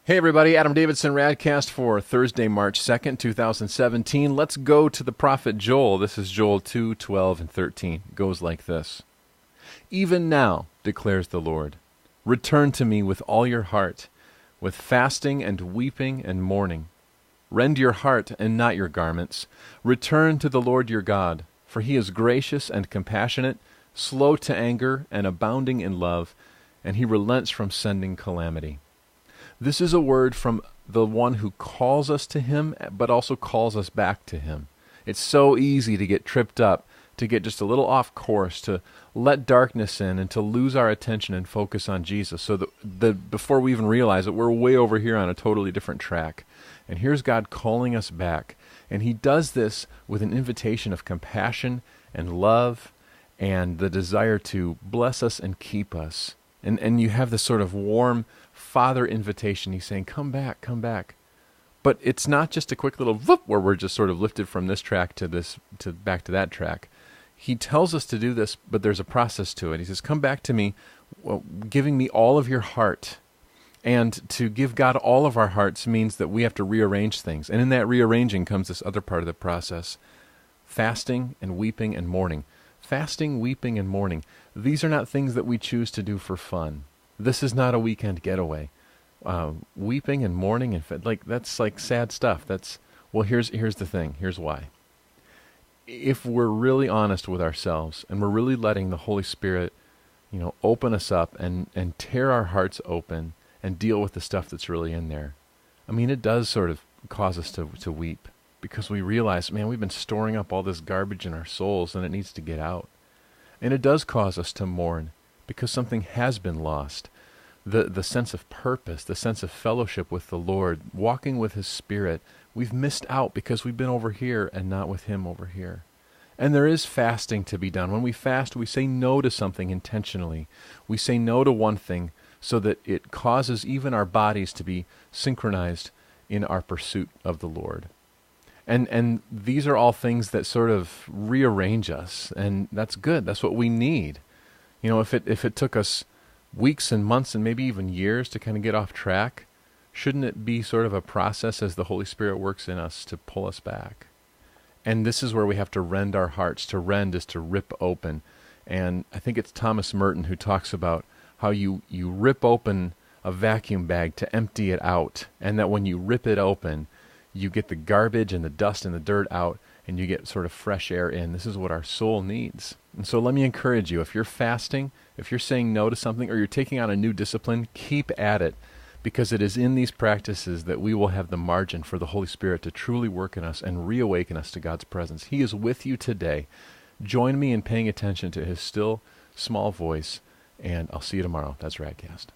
Hey everybody, Adam Davidson, RadCast for Thursday, March 2nd, 2017. Let's go to the prophet Joel. This is Joel 2, 12, and 13. It goes like this. Even now, declares the Lord, return to me with all your heart, with fasting and weeping and mourning. Rend your heart and not your garments. Return to the Lord your God, for he is gracious and compassionate, slow to anger and abounding in love, and he relents from sending calamity. This is a word from the one who calls us to him, but also calls us back to him. It's so easy to get tripped up, to get just a little off course, to let darkness in and to lose our attention and focus on Jesus. So that before we even realize it, we're way over here on a totally different track. And here's God calling us back. And he does this with an invitation of compassion and love and the desire to bless us and keep us. And you have this sort of warm Father invitation. He's saying, come back, come back. But it's not just a quick little whoop where we're just sort of lifted from this track to back to that track. He tells us to do this, but there's a process to it. He says, come back to me, giving me all of your heart. And to give God all of our hearts means that we have to rearrange things. And in that rearranging comes this other part of the process, fasting and weeping and mourning. Fasting, weeping, and mourning. These are not things that we choose to do for fun. This is not a weekend getaway. Weeping and mourning and that's like sad stuff. Here's the thing. Here's why. If we're really honest with ourselves and we're really letting the Holy Spirit, open us up and tear our hearts open and deal with the stuff that's really in there. I mean, it does sort of cause us to weep. Because we realize, man, we've been storing up all this garbage in our souls and it needs to get out. And it does cause us to mourn because something has been lost. The sense of purpose, the sense of fellowship with the Lord, walking with His Spirit, we've missed out because we've been over here and not with Him over here. And there is fasting to be done. When we fast, we say no to something intentionally. We say no to one thing so that it causes even our bodies to be synchronized in our pursuit of the Lord. And these are all things that sort of rearrange us, and that's good. That's what we need. If it took us weeks and months and maybe even years to kind of get off track, shouldn't it be sort of a process as the Holy Spirit works in us to pull us back? And this is where we have to rend our hearts. To rend is to rip open. And I think it's Thomas Merton who talks about how you rip open a vacuum bag to empty it out, and that when you rip it open, you get the garbage and the dust and the dirt out, and you get sort of fresh air in. This is what our soul needs. And so let me encourage you, if you're fasting, if you're saying no to something, or you're taking on a new discipline, keep at it, because it is in these practices that we will have the margin for the Holy Spirit to truly work in us and reawaken us to God's presence. He is with you today. Join me in paying attention to His still, small voice, and I'll see you tomorrow. That's RadCast.